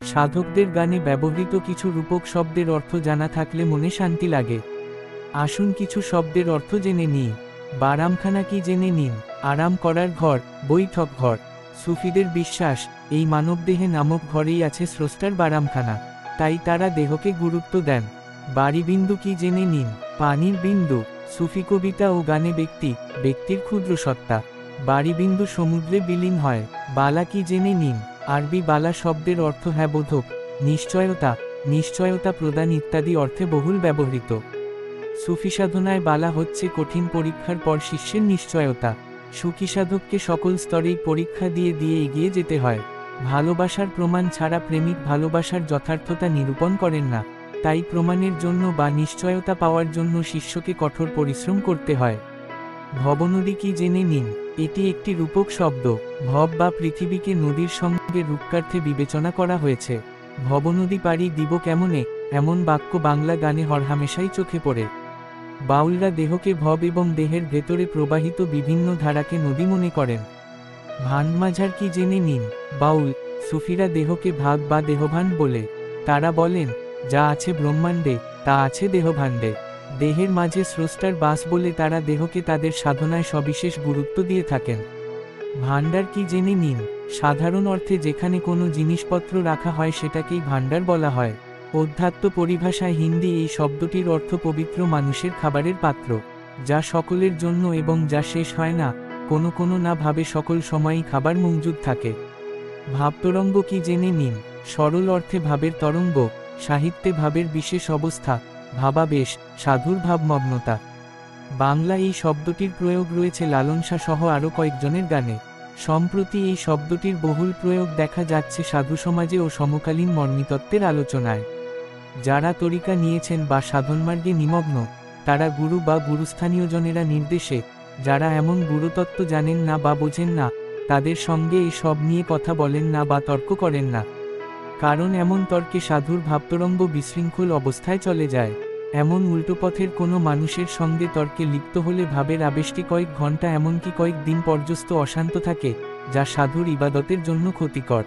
সাধকদের গানে ব্যবহৃত কিছু রূপক শব্দের অর্থ জানা থাকলে মনে শান্তি লাগে। আসুন কিছু শব্দের অর্থ জেনে নিই। বারামখানা কি জেনে নিন। আরাম করার ঘর, বৈঠক ঘর। সুফিদের বিশ্বাস, এই মানবদেহে নামক ঘরেই আছে স্রষ্টার বারামখানা, তাই তারা দেহকে গুরুত্ব দেন। বাড়িবিন্দু কি জেনে নিন। পানির বিন্দু। সুফি কবিতা ও গানে ব্যক্তির ক্ষুদ্র সত্তা। বাড়িবিন্দু সমুদ্রে বিলীন হয়। বালা কি জেনে নিন। আরবি বালা শব্দের অর্থ বোধক, নিশ্চয়তা প্রদান ইত্যাদি অর্থে বহুল ব্যবহৃত। সুফি সাধনায় বালা হচ্ছে কঠিন পরীক্ষার পর শিষ্যের নিশ্চয়তা। সুখী সাধককে সকল স্তরেই পরীক্ষা দিয়ে এগিয়ে যেতে হয়। ভালোবাসার প্রমাণ ছাড়া প্রেমিক ভালোবাসার যথার্থতা নিরূপণ করেন না, তাই প্রমাণের জন্য বা নিশ্চয়তা পাওয়ার জন্য শিষ্যকে কঠোর পরিশ্রম করতে হয়। ভবনদী কি জেনে নিন। এটি একটি রূপক শব্দ। ভব বা পৃথিবীকে নদীর সঙ্গে রূপকার্থে বিবেচনা করা হয়েছে। ভবনদী পাড়ি দিব কেমনে, এমন বাক্য বাংলা গানে হরহামেশাই চোখে পড়ে। বাউলরা দেহকে ভব এবং দেহের ভেতরে প্রবাহিত বিভিন্ন ধারাকে নদী মনে করেন। ভান্ডমাঝার কি জেনে নিন। বাউল, সুফিরা দেহকে ভাগ বা দেহভাণ্ড বলে। তারা বলেন, যা আছে ব্রহ্মাণ্ডে তা আছে দেহভাণ্ডে। দেহের মাঝে স্রষ্টার বাস বলে তারা দেহকে তাদের সাধনায় সবিশেষ গুরুত্ব দিয়ে থাকেন। ভাণ্ডার কি জেনে নিন। সাধারণ অর্থে যেখানে কোনো জিনিসপত্র রাখা হয় সেটাকেই ভাণ্ডার বলা হয়। অধ্যাত্ম পরিভাষায় হিন্দি এই শব্দটির অর্থ পবিত্র মানুষের খাবারের পাত্র, যা সকলের জন্য এবং যা শেষ হয় না, কোনো না ভাবে সকল সময়ই খাবার মজুদ থাকে। ভাবতরঙ্গ কি জেনে নিন। সরল অর্থে ভাবের তরঙ্গ, সাহিত্যে ভাবের বিশেষ অবস্থা, ভাবাবেশ, সাধুর ভাবমগ্নতা। বাংলা এই শব্দটির প্রয়োগ রয়েছে লালন শাহ সহ আরও কয়েকজনের গানে। সম্প্রতি এই শব্দটির বহুল প্রয়োগ দেখা যাচ্ছে সাধু সমাজে ও সমকালীন মর্মীতত্ত্বের আলোচনায়। যারা তরিকা নিয়েছেন বা সাধনমার্গে নিমগ্ন, তারা গুরু বা গুরুস্থানীয়জনেরা নির্দেশে, যারা এমন গুরুতত্ত্ব জানেন না বা বোঝেন না, তাদের সঙ্গে এই সব নিয়ে কথা বলেন না বা তর্ক করেন না। কারণ এমন তর্কে সাধুর ভাবতরঙ্গ বিশৃঙ্খল অবস্থায় চলে যায়। এমন উল্টোপথের কোনো মানুষের সঙ্গে তর্কে লিপ্ত হলে ভাবের আবেশটি কয়েক ঘন্টা এমনকি কয়েক দিন পর্যন্ত অশান্ত থাকে, যা সাধুর ইবাদতের জন্য ক্ষতিকর।